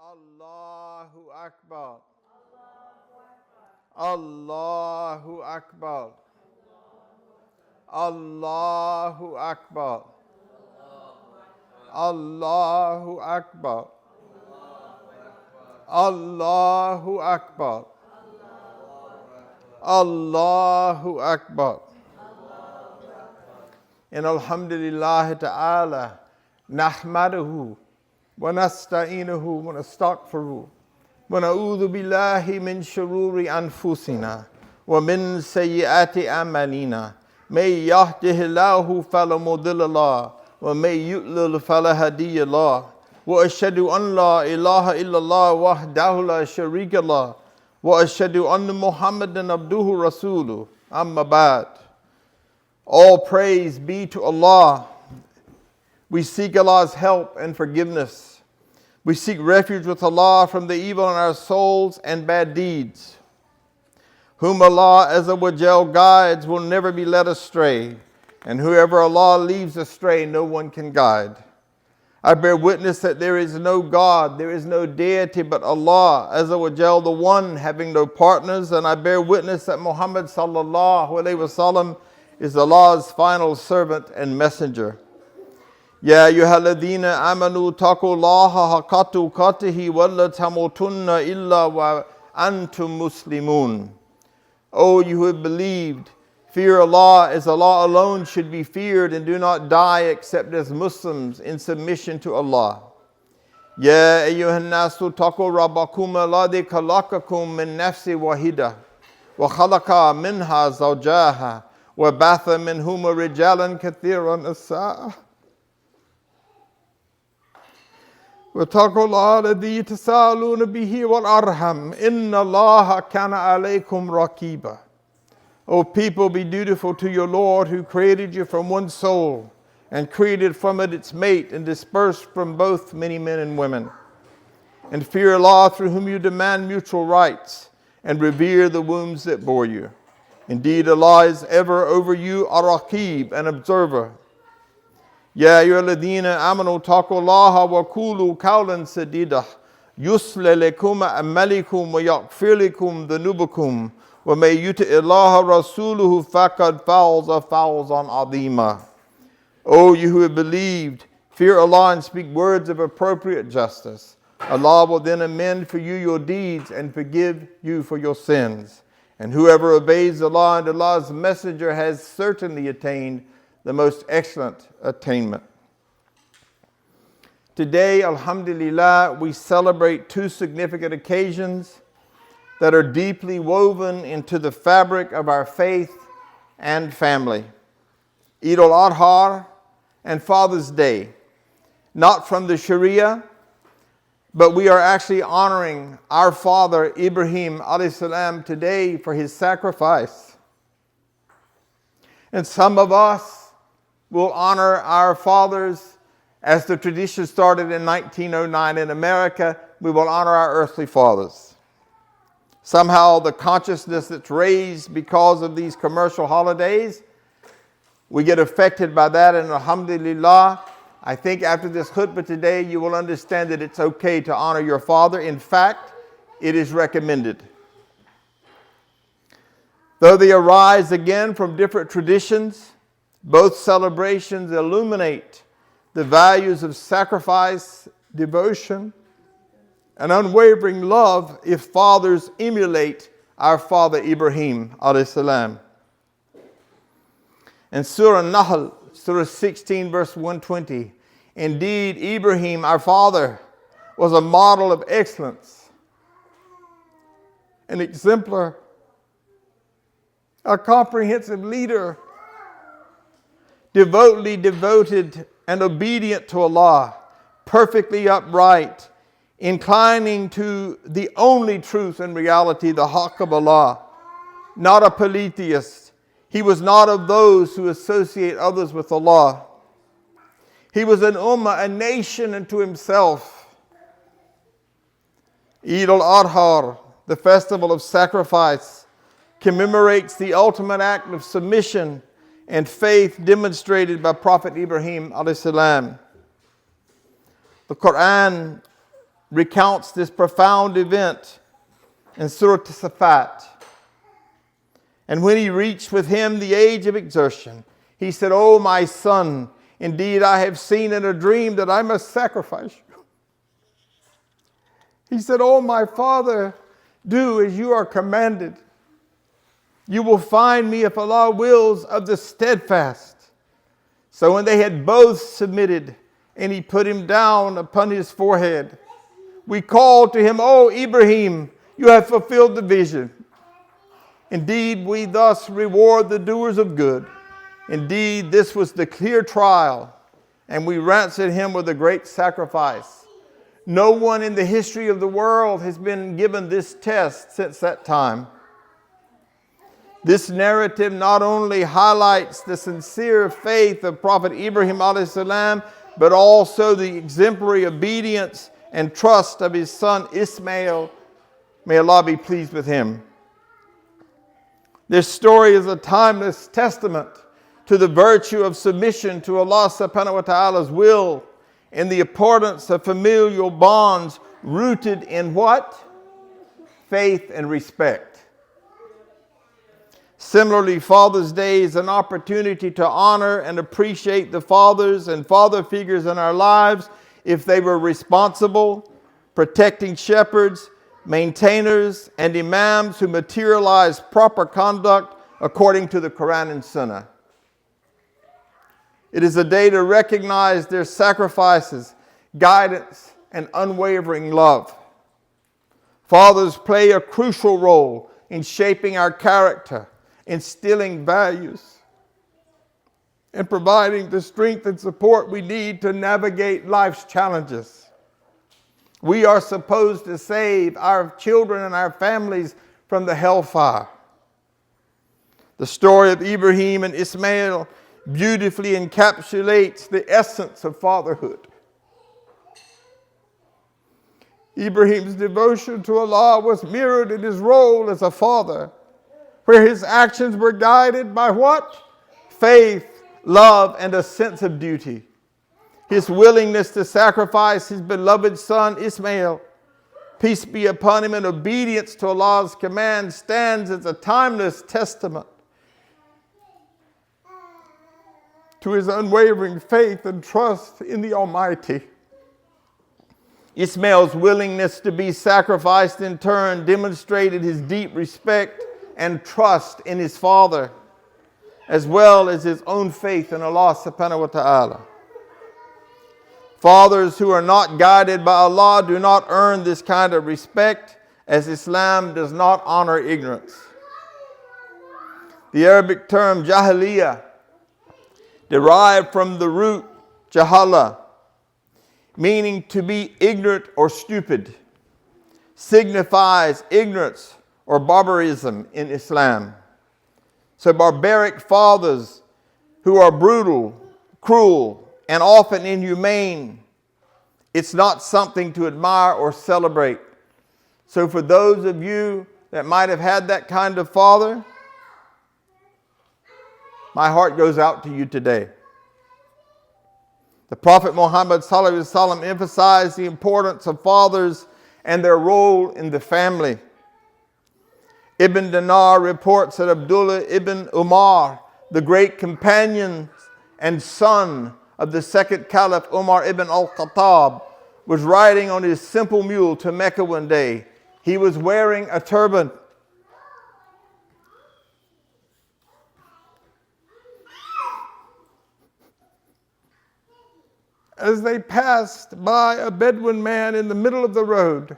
Allahu Akbar. Allahu Akbar. Allahu Akbar. Allahu Akbar. Allahu Akbar. Allahu Akbar. And alhamdulillah ta'ala nahmaduhu wa nasta'inuhu wa nastaghfiruhu wa na'udhu billahi min shururi anfusina wa min sayyiati amalina. May yahdihillahu fala mudilla lahu wa may yudlil fala hadiya lahu. Wa ashhadu an la ilaha illallah wahdahu la sharika lahu wa ashhadu anna Muhammadan abduhu rasuluhu. Amma ba'd. All praise be to Allah. We seek Allah's help and forgiveness. We seek refuge with Allah from the evil in our souls and bad deeds. Whom Allah Azza wa Jal guides will never be led astray, and whoever Allah leaves astray, no one can guide. I bear witness that there is no God, there is no deity but Allah Azza wa Jal, the one having no partners, and I bear witness that Muhammad sallallahu alayhi wa sallam is Allah's final servant and messenger. Ya ayyuhalladhina amanu taqullaha haqqa tuqatihi wa la tamutunna illa wa antum muslimun. O you who have believed, fear Allah as Allah alone should be feared, and do not die except as Muslims in submission to Allah. Ya ayyuhan nasu taqu rabbakum alladhi khalaqakum min nafsin wahidah wa khalaqa minha zawjaha وَبَثَ مِنْهُمَا رِجَالًا كَثِيرًا وَنِسَاءً وَاتَّقُوا اللَّهَ الَّذِي تَسَاءَلُونَ بِهِ وَالْأَرْحَامَ إِنَّ اللَّهَ كَانَ عَلَيْكُمْ رَقِيبًا. O people, be dutiful to your Lord, who created you from one soul and created from it its mate and dispersed from both many men and women. And fear Allah, through whom you demand mutual rights, and revere the wombs that bore you. Indeed, Allah is ever over you a raqib, an observer. Ya ayyuhalladhina amanu taqullaha wa qulu qawlan sadida yuslih lakum a'malakum wa yaghfir lakum dhunubakum wa may yuti' Allaha rasuluhu faqad faza fawzan 'azima. O you who have believed, fear Allah and speak words of appropriate justice. Allah will then amend for you your deeds and forgive you for your sins. And whoever obeys Allah and Allah's messenger has certainly attained the most excellent attainment. Today, alhamdulillah, we celebrate two significant occasions that are deeply woven into the fabric of our faith and family. Eid Al Adha and Father's Day. Not from the Sharia, but we are actually honoring our father, Ibrahim A.S.L.A.M, today for his sacrifice. And some of us will honor our fathers as the tradition started in 1909 in America. We will honor our earthly fathers. Somehow the consciousness that's raised because of these commercial holidays, we get affected by that, and alhamdulillah, I think after this khutbah today, you will understand that it's okay to honor your father. In fact, it is recommended. Though they arise again from different traditions, both celebrations illuminate the values of sacrifice, devotion, and unwavering love if fathers emulate our father Ibrahim a.s. In Surah Nahl, Surah 16, verse 120, indeed, Ibrahim, our father, was a model of excellence, an exemplar, a comprehensive leader, devotedly devoted and obedient to Allah, perfectly upright, inclining to the only truth and reality, the haqq of Allah, not a polytheist. He was not of those who associate others with Allah. He was an ummah, a nation unto himself. Eid Al Adha, the festival of sacrifice, commemorates the ultimate act of submission and faith demonstrated by Prophet Ibrahim a.s. The Quran recounts this profound event in Surah Safat. And when he reached with him the age of exertion, he said, "O my son, indeed I have seen in a dream that I must sacrifice you." He said, "O my father, do as you are commanded. You will find me, if Allah wills, of the steadfast." So when they had both submitted, and he put him down upon his forehead, we called to him, "O Ibrahim, you have fulfilled the vision. Indeed, we thus reward the doers of good. Indeed, this was the clear trial, and we ransomed him with a great sacrifice." No one in the history of the world has been given this test since that time. This narrative not only highlights the sincere faith of Prophet Ibrahim A.S.A.L.A.M, but also the exemplary obedience and trust of his son Ismail. May Allah be pleased with him. This story is a timeless testament to the virtue of submission to Allah subhanahu wa ta'ala's will and the importance of familial bonds rooted in what? Faith and respect. Similarly, Father's Day is an opportunity to honor and appreciate the fathers and father figures in our lives if they were responsible, protecting shepherds, maintainers, and imams who materialize proper conduct according to the Quran and Sunnah. It is a day to recognize their sacrifices, guidance, and unwavering love. Fathers play a crucial role in shaping our character, instilling values, and providing the strength and support we need to navigate life's challenges. We are supposed to save our children and our families from the hellfire. The story of Ibrahim and Ismail beautifully encapsulates the essence of fatherhood. Ibrahim's devotion to Allah was mirrored in his role as a father, where his actions were guided by what? Faith, love, and a sense of duty. His willingness to sacrifice his beloved son Ismail, peace be upon him, in obedience to Allah's command stands as a timeless testament to his unwavering faith and trust in the Almighty. Ismail's willingness to be sacrificed in turn demonstrated his deep respect and trust in his father, as well as his own faith in Allah subhanahu wa ta'ala. Fathers who are not guided by Allah do not earn this kind of respect, as Islam does not honor ignorance. The Arabic term jahiliyyah, derived from the root jahala, meaning to be ignorant or stupid, signifies ignorance or barbarism in Islam. So barbaric fathers who are brutal, cruel, and often inhumane, it's not something to admire or celebrate. So for those of you that might have had that kind of father, my heart goes out to you today. The Prophet Muhammad ﷺ emphasized the importance of fathers and their role in the family. Ibn Dinar reports that Abdullah ibn Umar, the great companion and son of the second Caliph Umar ibn al-Khattab, was riding on his simple mule to Mecca one day. He was wearing a turban. As they passed by a Bedouin man in the middle of the road,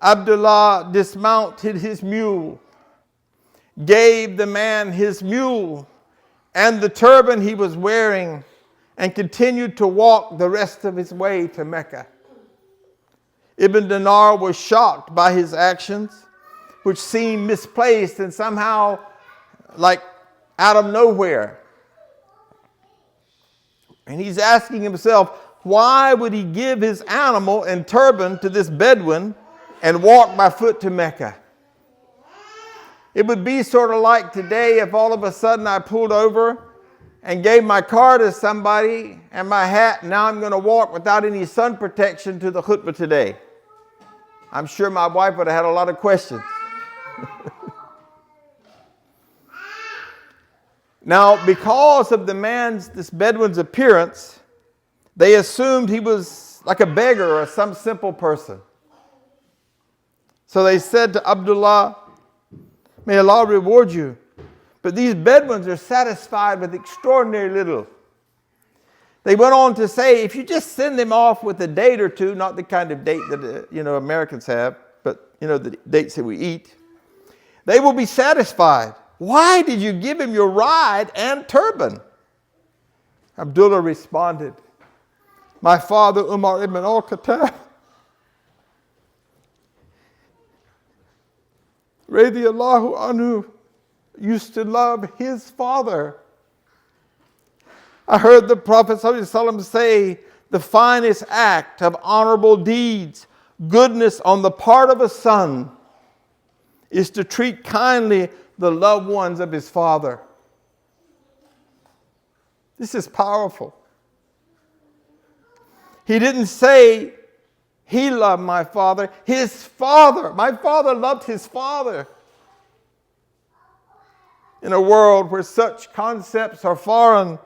Abdullah dismounted his mule, gave the man his mule and the turban he was wearing, and continued to walk the rest of his way to Mecca. Ibn Dinar was shocked by his actions, which seemed misplaced and somehow like out of nowhere. And he's asking himself, why would he give his animal and turban to this Bedouin and walk by foot to Mecca? It would be sort of like today if all of a sudden I pulled over and gave my car to somebody and my hat. Now I'm going to walk without any sun protection to the khutbah today. I'm sure my wife would have had a lot of questions. Now, because of this Bedouin's appearance, they assumed he was like a beggar or some simple person. So they said to Abdullah, "May Allah reward you. But these Bedouins are satisfied with extraordinary little." They went on to say, if you just send them off with a date or two, not the kind of date that Americans have, but the dates that we eat, they will be satisfied. Why did you give him your ride and turban? Abdullah responded, "My father Umar ibn al-Khattab radiyallahu anhu used to love his father. I heard the Prophet ﷺ say, the finest act of honorable deeds, goodness on the part of a son, is to treat kindly the loved ones of his father." This is powerful. He didn't say he loved my father. My father loved his father. In a world where such concepts are foreign,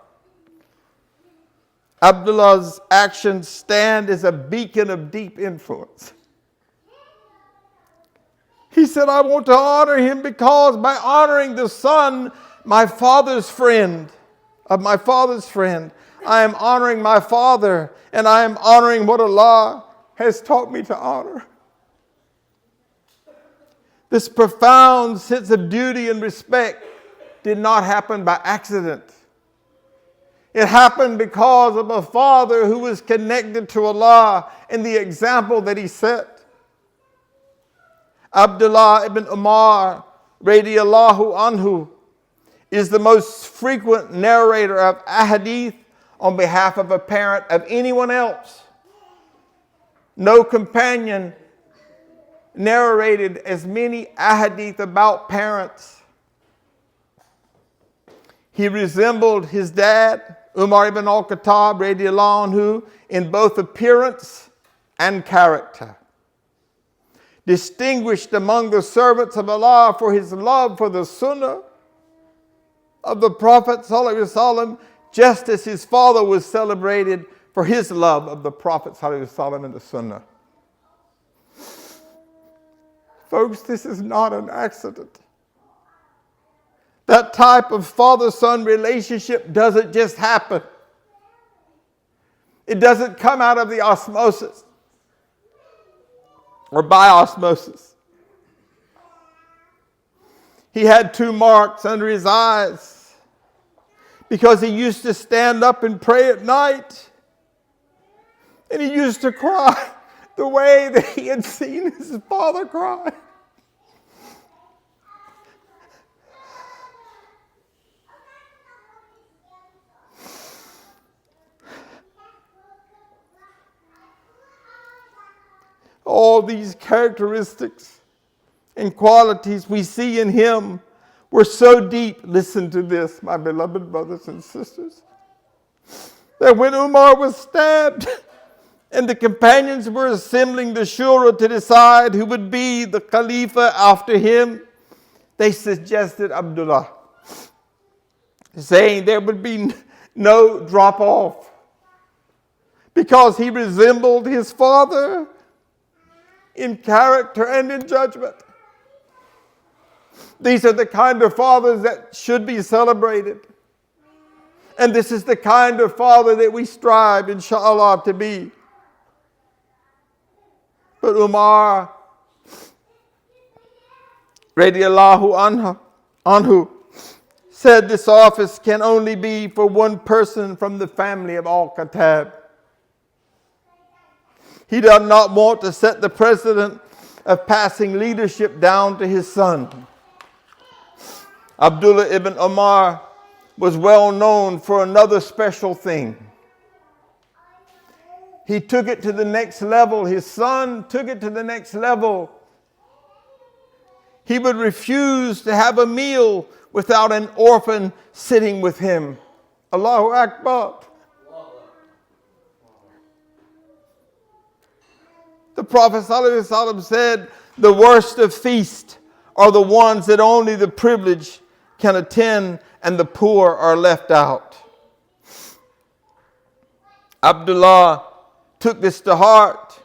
Abdullah's actions stand as a beacon of deep influence. He said, "I want to honor him because by honoring the son, of my father's friend, I am honoring my father, and I am honoring what Allah has taught me to honor." This profound sense of duty and respect did not happen by accident. It happened because of a father who was connected to Allah and the example that he set. Abdullah ibn Umar radiyallahu anhu is the most frequent narrator of ahadith on behalf of a parent of anyone else. No companion narrated as many ahadith about parents. He resembled his dad, Umar ibn al-Khattab radiyallahu anhu, in both appearance and character. Distinguished among the servants of Allah for his love for the sunnah of the Prophet ﷺ, just as his father was celebrated for his love of the Prophet ﷺ and the sunnah. Folks, this is not an accident. That type of father-son relationship doesn't just happen. It doesn't come out of the osmosis or by osmosis. He had 2 marks under his eyes because he used to stand up and pray at night. And he used to cry the way that he had seen his father cry. All these characteristics and qualities we see in him were so deep. Listen to this, my beloved brothers and sisters, that when Umar was stabbed and the companions were assembling the shura to decide who would be the Khalifa after him, they suggested Abdullah, saying there would be no drop off because he resembled his father in character and in judgment. These are the kind of fathers that should be celebrated. And this is the kind of father that we strive, inshallah, to be. But Umar, radiyallahu anhu, said this office can only be for one person from the family of al-Khattab. He does not want to set the precedent of passing leadership down to his son. Abdullah ibn Umar was well known for another special thing. He took it to the next level. His son took it to the next level. He would refuse to have a meal without an orphan sitting with him Allahu Akbar. The Prophet ﷺ said, the worst of feasts are the ones that only the privileged can attend and the poor are left out. Abdullah took this to heart,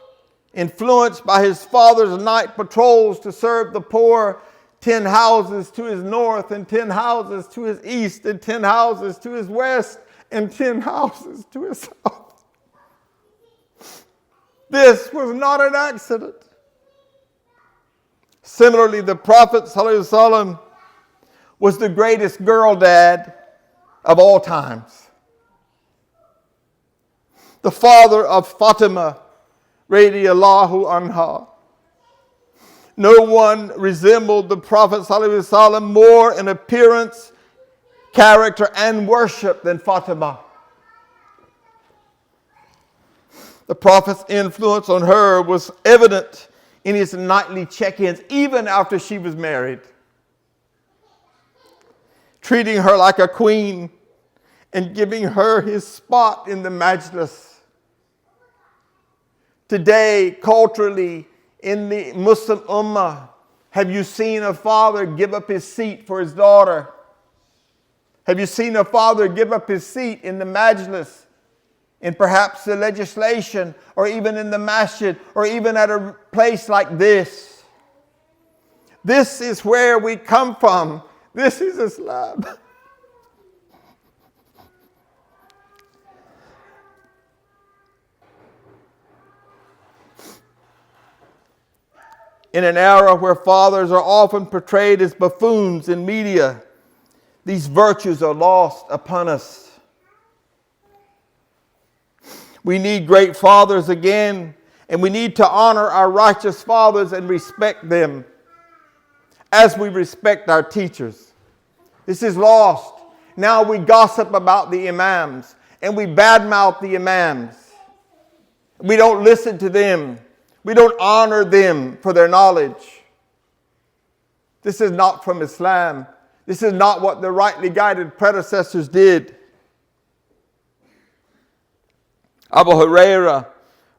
influenced by his father's night patrols to serve the poor. 10 houses to his north and 10 houses to his east and 10 houses to his west and 10 houses to his south. This was not an accident. Similarly, the Prophet ﷺ was the greatest girl dad of all times. The father of Fatima, radiallahu anha. No one resembled the Prophet ﷺ more in appearance, character, and worship than Fatima. The Prophet's influence on her was evident in his nightly check-ins, even after she was married. Treating her like a queen and giving her his spot in the majlis. Today, culturally, in the Muslim Ummah, have you seen a father give up his seat for his daughter? Have you seen a father give up his seat in the majlis, in perhaps the legislation, or even in the masjid, or even at a place like this? This is where we come from. This is Islam. In an era where fathers are often portrayed as buffoons in media, these virtues are lost upon us. We need great fathers again, and we need to honor our righteous fathers and respect them as we respect our teachers. This is lost. Now we gossip about the imams, and we badmouth the imams. We don't listen to them. We don't honor them for their knowledge. This is not from Islam. This is not what the rightly guided predecessors did. Abu Hurairah,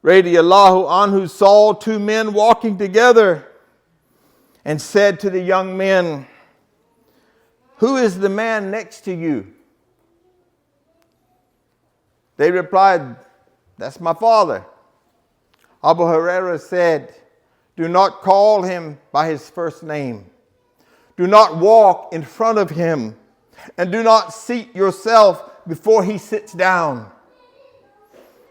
radiallahu anhu, saw two men walking together and said to the young men, "Who is the man next to you?" They replied, "That's my father." Abu Hurairah said, "Do not call him by his first name. Do not walk in front of him, and do not seat yourself before he sits down.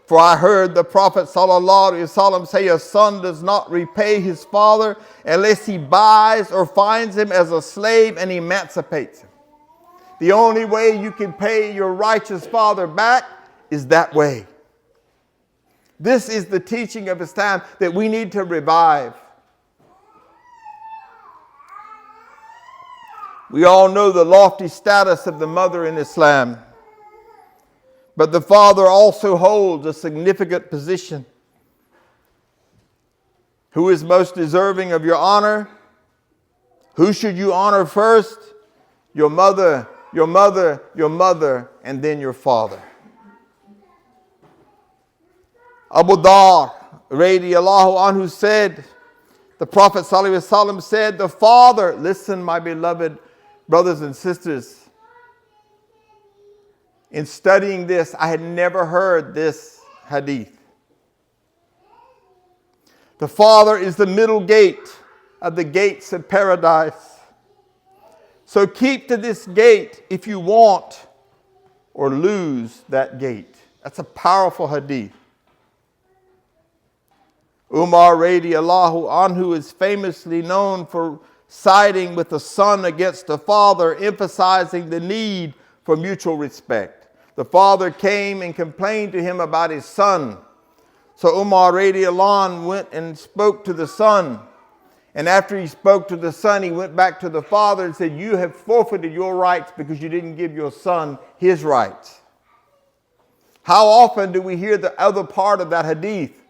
For I heard the Prophet ﷺ say, a son does not repay his father unless he buys or finds him as a slave and emancipates him. The only way you can pay your righteous father back is that way." This is the teaching of Islam that we need to revive. We all know the lofty status of the mother in Islam. But the father also holds a significant position. Who is most deserving of your honor? Who should you honor first? Your mother, your mother, your mother, and then your father. Abu Dar, radiallahu anhu, said, the Prophet ﷺ said, the father, listen my beloved brothers and sisters, in studying this, I had never heard this hadith. The father is the middle gate of the gates of paradise. So keep to this gate if you want, or lose that gate. That's a powerful hadith. Umar radiallahu anhu is famously known for siding with the son against the father, emphasizing the need for mutual respect. The father came and complained to him about his son. So Umar radiallahu anhu went and spoke to the son. And after he spoke to the son, he went back to the father and said, you have forfeited your rights because you didn't give your son his rights. How often do we hear the other part of that hadith?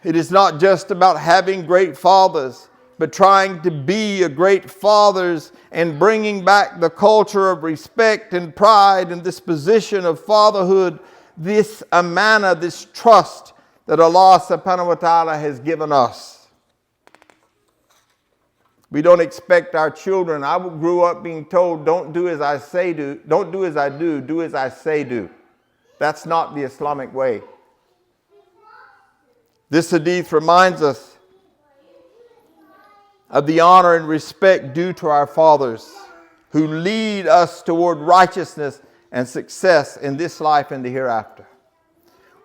It is not just about having great fathers, but trying to be a great fathers and bringing back the culture of respect and pride and this position of fatherhood, this amana, this trust that Allah subhanahu wa ta'ala has given us. We don't expect our children. I grew up being told, don't do as I say do. Don't do as I do as I say do. That's not the Islamic way. This hadith reminds us of the honor and respect due to our fathers who lead us toward righteousness and success in this life and the hereafter.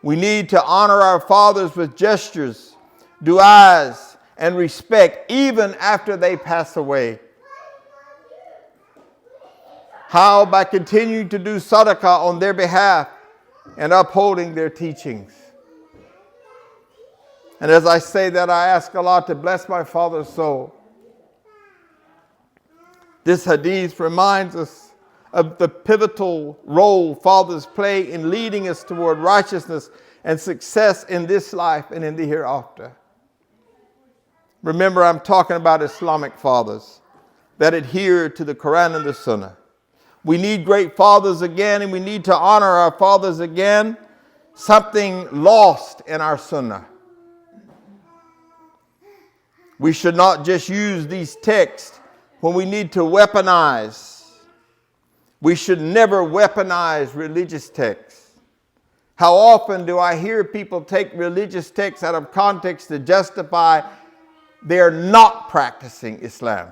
We need to honor our fathers with gestures, du'as, and respect even after they pass away. How? By continuing to do sadaqah on their behalf and upholding their teachings. And as I say that, I ask Allah to bless my father's soul. This hadith reminds us of the pivotal role fathers play in leading us toward righteousness and success in this life and in the hereafter. Remember, I'm talking about Islamic fathers that adhere to the Quran and the Sunnah. We need great fathers again, and we need to honor our fathers again. Something lost in our Sunnah. We should not just use these texts when we need to weaponize. We should never weaponize religious texts. How often do I hear people take religious texts out of context to justify they're not practicing Islam?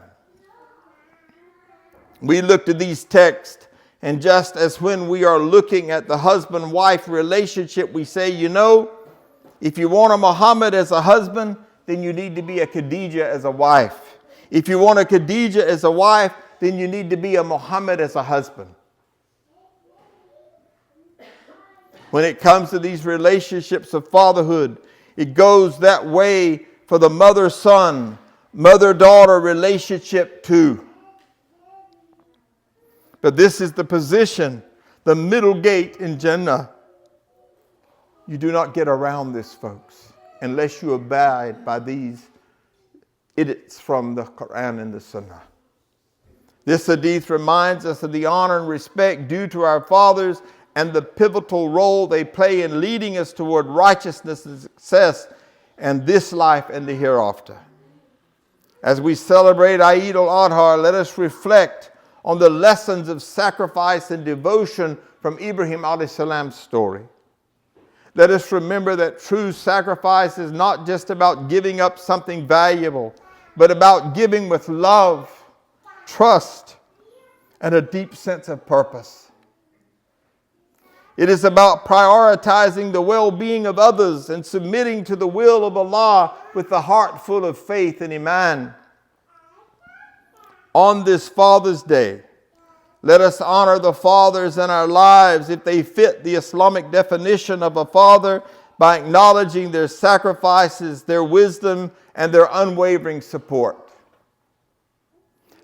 We look to these texts, and just as when we are looking at the husband-wife relationship, we say, you know, if you want a Muhammad as a husband, then you need to be a Khadijah as a wife. If you want a Khadijah as a wife, then you need to be a Muhammad as a husband. When it comes to these relationships of fatherhood, it goes that way for the mother-son, mother-daughter relationship too. But this is the position, the middle gate in Jannah. You do not get around this, folks, unless you abide by these edicts from the Quran and the Sunnah. This hadith reminds us of the honor and respect due to our fathers and the pivotal role they play in leading us toward righteousness and success in this life and the hereafter. As we celebrate Eid Al Adha, let us reflect on the lessons of sacrifice and devotion from Ibrahim A.S.L.A.M's story. Let us remember that true sacrifice is not just about giving up something valuable, but about giving with love, trust, and a deep sense of purpose. It is about prioritizing the well-being of others and submitting to the will of Allah with a heart full of faith and iman. On this Father's Day, let us honor the fathers in our lives if they fit the Islamic definition of a father by acknowledging their sacrifices, their wisdom, and their unwavering support.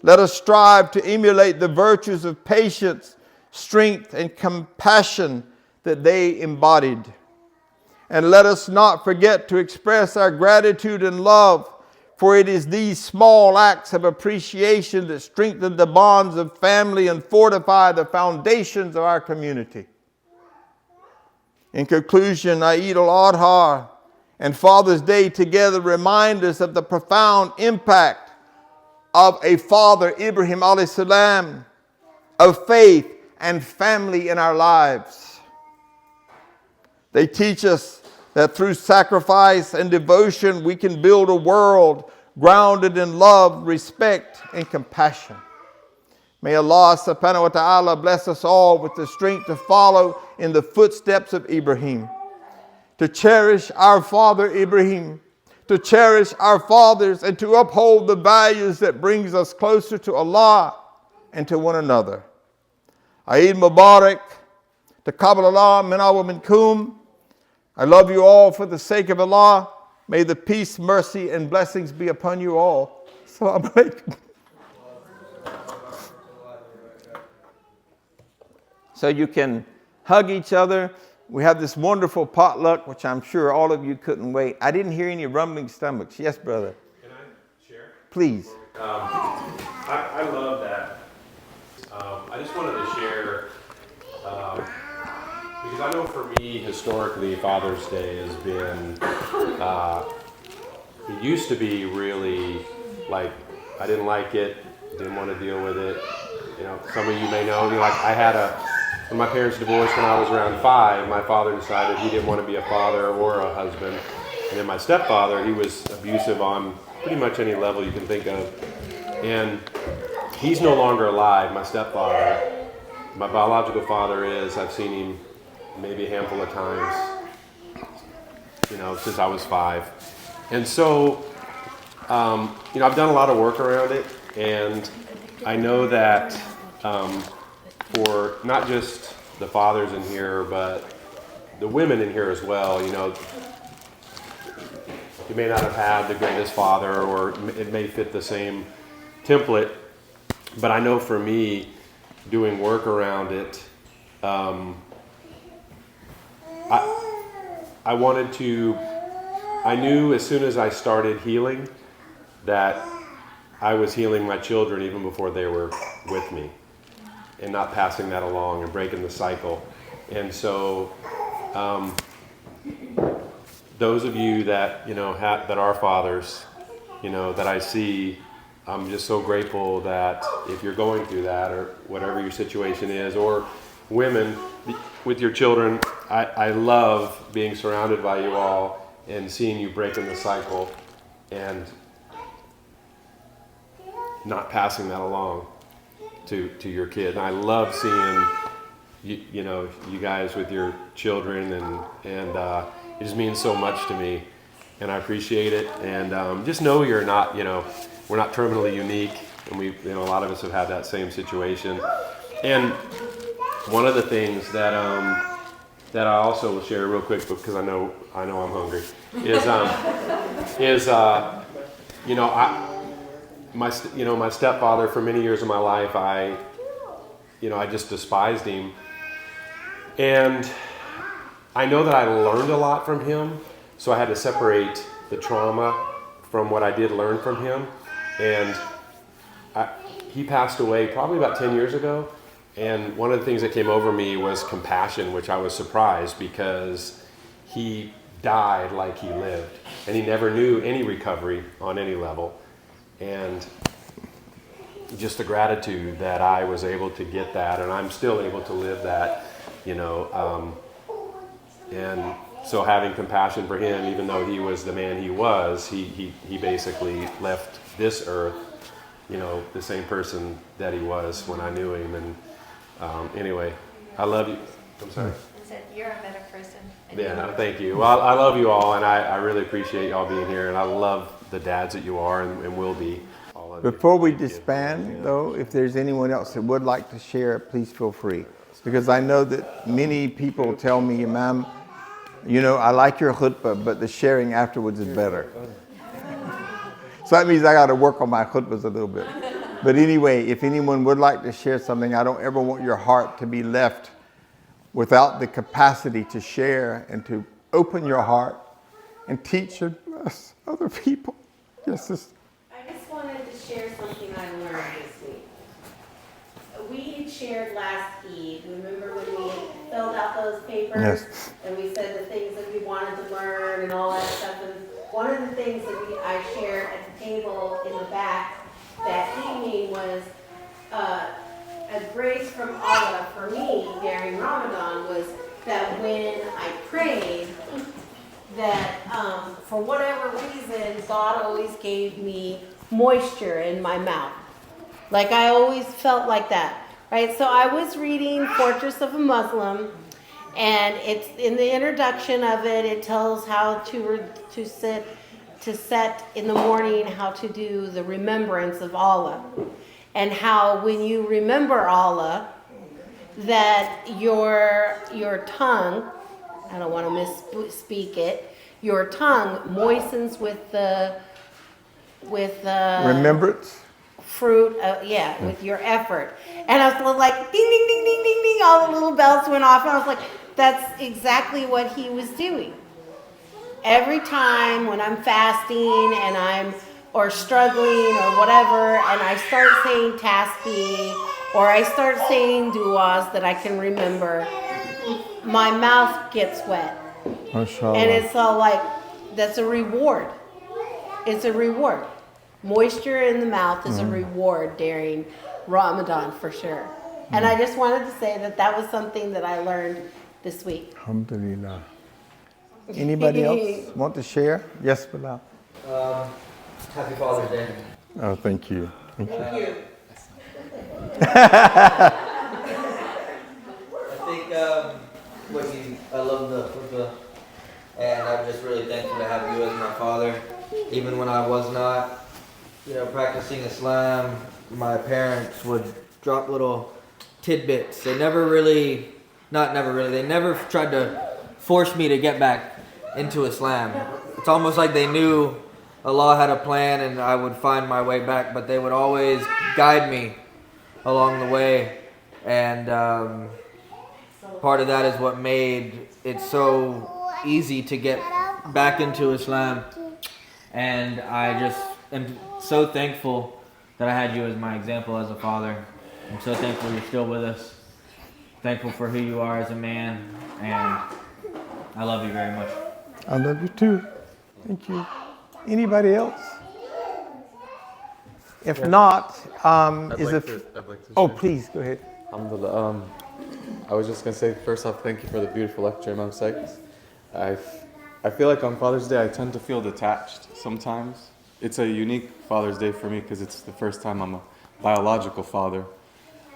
Let us strive to emulate the virtues of patience, strength, and compassion that they embodied. And let us not forget to express our gratitude and love, for it is these small acts of appreciation that strengthen the bonds of family and fortify the foundations of our community. In conclusion, Eid Al Adha and Father's Day together remind us of the profound impact of a father, Ibrahim A.S.L.A.M, of faith and family in our lives. They teach us that through sacrifice and devotion, we can build a world grounded in love, respect, and compassion. May Allah subhanahu wa ta'ala bless us all with the strength to follow in the footsteps of Ibrahim, to cherish our father Ibrahim, to cherish our fathers, and to uphold the values that brings us closer to Allah and to one another. Eid Mubarak, taqabbal Allah minna wa minkum. I love you all for the sake of Allah. May the peace, mercy, and blessings be upon you all. Assalamu alaikum. So you can hug each other. We have this wonderful potluck, which I'm sure all of you couldn't wait. I didn't hear any rumbling stomachs. Yes, brother. Can I share? Please. I love that. I just wanted to share, because I know for me, historically, Father's Day has been, it used to be really, like, I didn't like it, didn't want to deal with it. You know, some of you may know, like, when my parents divorced when I was around 5, my father decided he didn't want to be a father or a husband. And then my stepfather, he was abusive on pretty much any level you can think of. And he's no longer alive, my stepfather. My biological father is. I've seen him maybe a handful of times, you know, since I was 5. And so, you know, I've done a lot of work around it, and I know that for not just the fathers in here, but the women in here as well, you know, you may not have had the greatest father, or it may fit the same template, but I know for me, doing work around it, I knew as soon as I started healing that I was healing my children even before they were with me, and not passing that along and breaking the cycle. And so those of you that, you know, that are fathers, you know, that I see, I'm just so grateful that if you're going through that, or whatever your situation is, or women with your children, I love being surrounded by you all and seeing you breaking the cycle and not passing that along to your kid. And I love seeing you know, you guys with your children, and it just means so much to me, and I appreciate it. And just know you're not, you know, we're not terminally unique, and we, you know, a lot of us have had that same situation. And one of the things that I also will share real quick, because I know I'm hungry, is you know, my stepfather, for many years of my life, I just despised him. And I know that I learned a lot from him, so I had to separate the trauma from what I did learn from him. And he passed away probably about 10 years ago. And one of the things that came over me was compassion, which I was surprised, because he died like he lived. And he never knew any recovery on any level. And just the gratitude that I was able to get that, and I'm still able to live that, you know. And so having compassion for him, even though he was the man he was, he basically left this earth, you know, the same person that he was when I knew him. And anyway, I love you. I'm sorry. I said, you're a better person. Yeah, no, thank you. Well, I love you all, and I really appreciate y'all being here, and I love the dads that you are and will be. All of you. Before we disband, though, if there's anyone else that would like to share, please feel free. Because I know that many people tell me, Imam, you know, I like your khutbah, but the sharing afterwards is better. So that means I got to work on my khutbahs a little bit. But anyway, if anyone would like to share something, I don't ever want your heart to be left without the capacity to share and to open your heart and teach and bless other people. Yes, sister. I just wanted to share something I learned this week. We shared last Eid. Remember when we filled out those papers? Yes. And we said the things that we wanted to learn and all that stuff. And one of the things that I shared at the table in the back that evening was a grace from Allah for me during Ramadan was that when I prayed, that for whatever reason, God always gave me moisture in my mouth. Like I always felt like that, right? So I was reading Fortress of a Muslim, and it's in the introduction of it. It tells how to set in the morning, how to do the remembrance of Allah, and how when you remember Allah, that your tongue, I don't want to misspeak it, your tongue moistens with the Remembrance? fruit, with your effort. And I was like, ding, ding, ding, ding, ding, ding, all the little bells went off, and I was like, that's exactly what he was doing. Every time when I'm fasting and I'm or struggling or whatever, and I start saying tasbih or I start saying du'as that I can remember, my mouth gets wet. MashaAllah. And it's all like, that's a reward. It's a reward. Moisture in the mouth is a reward during Ramadan for sure. And I just wanted to say that that was something that I learned this week. Alhamdulillah. Anybody else want to share? Yes, Bilal. Happy Father's Day. Oh, thank you. Thank you. Thank you. I think I love the khutbah, and I'm just really thankful to have you as my father. Even when I was not, practicing Islam, my parents would drop little tidbits. They never tried to force me to get back into Islam. It's almost like they knew Allah had a plan and I would find my way back, but they would always guide me along the way. And part of that is what made it so easy to get back into Islam. And I just am so thankful that I had you as my example as a father. I'm so thankful you're still with us. Thankful for who you are as a man. And I love you very much. I love you too. Thank you. Anybody else? If not, I'd like to Oh, share. please, go ahead. Alhamdulillah. I was just going to say, first off, thank you for the beautiful lecture, Imam Sykes. I feel like on Father's Day, I tend to feel detached sometimes. It's a unique Father's Day for me because it's the first time I'm a biological father.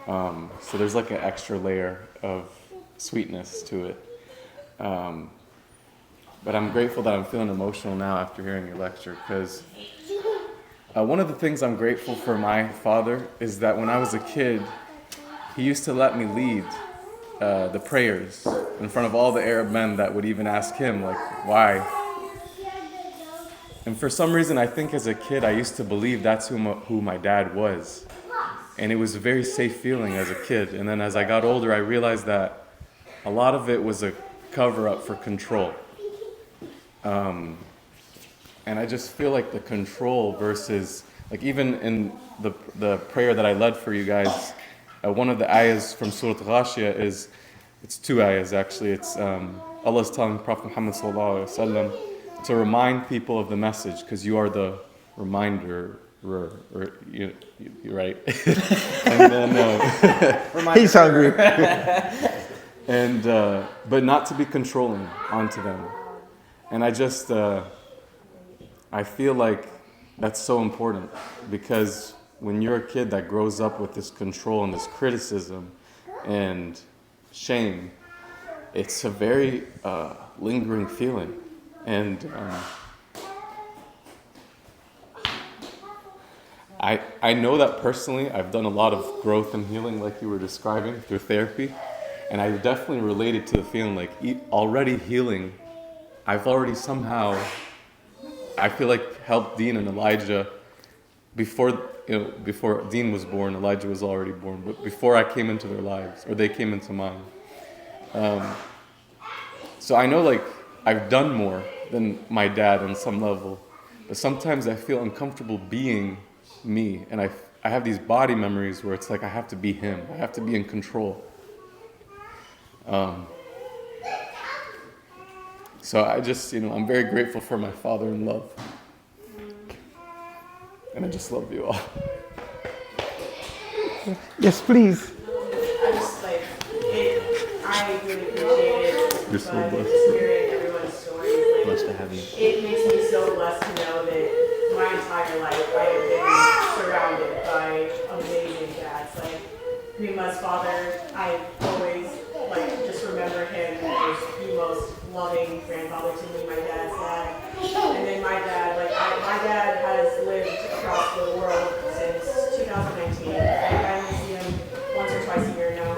So there's like an extra layer of sweetness to it. But I'm grateful that I'm feeling emotional now after hearing your lecture, because one of the things I'm grateful for my father is that when I was a kid, he used to let me lead the prayers in front of all the Arab men that would even ask him, like, why? And for some reason, I think as a kid, I used to believe that's who my dad was. And it was a very safe feeling as a kid. And then as I got older, I realized that a lot of it was a cover-up for control. And I just feel like the control versus, like even in the prayer that I led for you guys, one of the ayahs from Surah Al Hajah it's two ayahs actually. It's Allah is telling Prophet Muhammad ﷺ to remind people of the message, because you are the reminder. You're right. And then He's hungry. and but not to be controlling onto them. And I just I feel like that's so important, because when you're a kid that grows up with this control and this criticism and shame, it's a very lingering feeling. And I know that personally I've done a lot of growth and healing, like you were describing, through therapy. And I definitely related to the feeling like already healing, I've already somehow, I feel like, helped Dean and Elijah before Dean was born. Elijah was already born, but before I came into their lives, or they came into mine. So I know like I've done more than my dad on some level, but sometimes I feel uncomfortable being me, and I have these body memories where it's like I have to be him. I have to be in control. So I just, I'm very grateful for my father in love. And I just love you all. Yes, please. I just I really appreciate it. You're so but blessed. just hearing everyone's stories, Blessed to have you. it makes me so blessed to know that my entire life I have been surrounded by amazing dads. Rima's father, I always just remember him as the most loving grandfather to me, my dad's dad. And then my dad, my dad has lived across the world since 2019. I only see him once or twice a year now.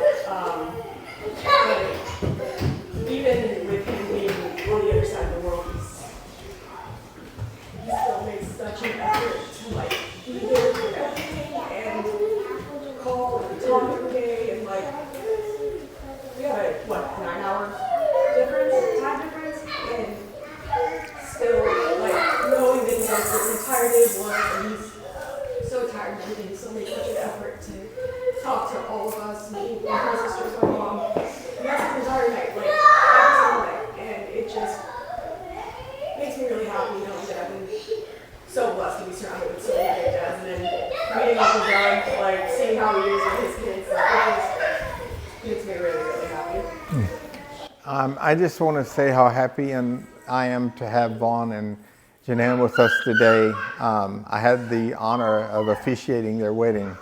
But even with him being on the other side of the world, he still makes such an effort to be there for everything and call and talk every day, and we have a 9 hour time difference, and it just makes me really happy knowing that I've been so blessed to be surrounded with so many great dads, and then meeting Uncle Doug, like seeing how he is with his kids, like, it just makes me really, really happy. I just want to say how happy I am to have Vaughn and Janan with us today. I had the honor of officiating their wedding.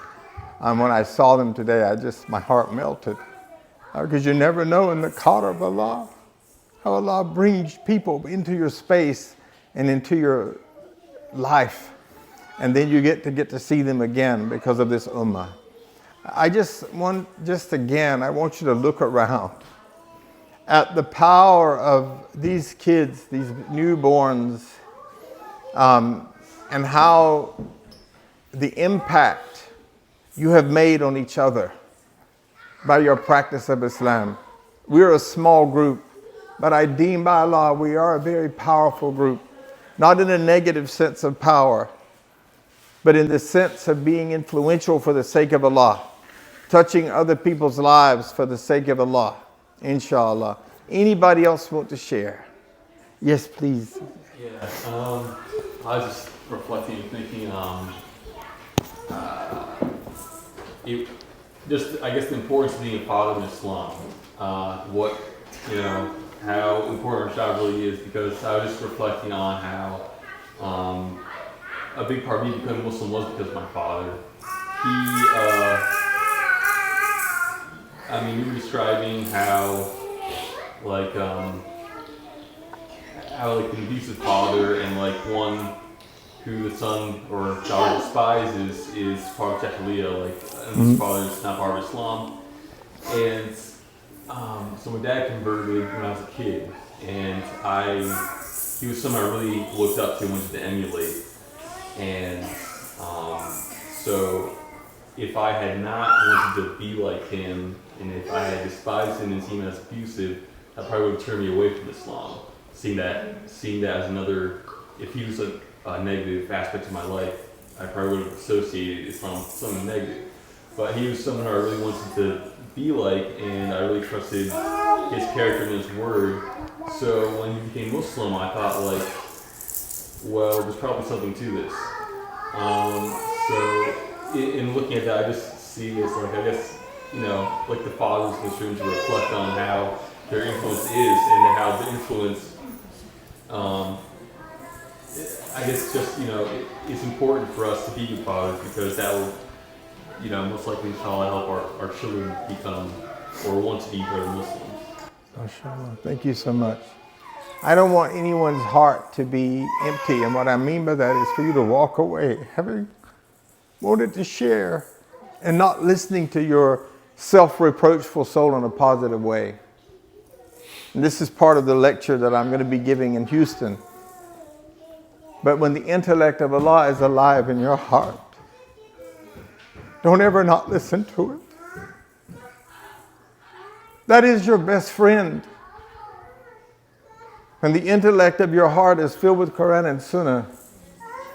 When I saw them today, my heart melted. Because you never know in the qadr of Allah, how Allah brings people into your space and into your life. And then you get to see them again because of this ummah. I want you to look around at the power of these kids, these newborns, and how the impact you have made on each other by your practice of Islam. We're a small group, but I deem by Allah we are a very powerful group, not in a negative sense of power, but in the sense of being influential for the sake of Allah, touching other people's lives for the sake of Allah, inshallah. Anybody else want to share? Yes, please. Yeah, I was just reflecting and thinking, I guess the importance of being a father in Islam. How important our child really is, because I was just reflecting on how a big part of me becoming Muslim was because of my father. You were describing how an abusive father and one who the son or daughter despises is part of Jahiliyyah, and his father is not part of Islam. And so my dad converted when I was a kid, and he was someone I really looked up to and wanted to emulate. And so if I had not wanted to be like him, and if I had despised him and seen him as abusive, that probably would have turned me away from Islam. Seeing that as another, if he was a negative aspect of my life, I probably would have associated Islam with something negative. But he was someone I really wanted to be like, and I really trusted his character and his word. So when he became Muslim, I thought well, there's probably something to this. So in looking at that, I just see this the fathers in this room to reflect on how their influence is, and how the influence, it's important for us to be fathers, because that will, most likely help our children become or want to be better Muslims. MashaAllah. Thank you so much. I don't want anyone's heart to be empty, and what I mean by that is for you to walk away having wanted to share and not listening to your self-reproachful soul in a positive way. And this is part of the lecture that I'm going to be giving in Houston. But when the intellect of Allah is alive in your heart, don't ever not listen to it. That is your best friend. When the intellect of your heart is filled with Quran and Sunnah,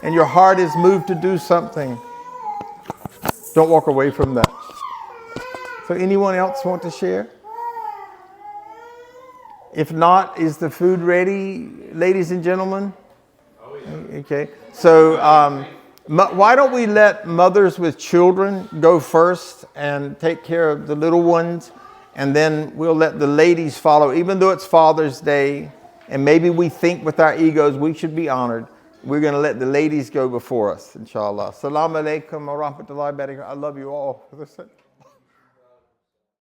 and your heart is moved to do something, don't walk away from that. So anyone else want to share? If not, is the food ready, ladies and gentlemen? Oh, yeah. Okay. So why don't we let mothers with children go first and take care of the little ones, and then we'll let the ladies follow, even though it's Father's Day, and maybe we think with our egos we should be honored. We're going to let the ladies go before us, inshallah. Assalamu alaikum wa rahmatullahi wa barakatuh. I love you all.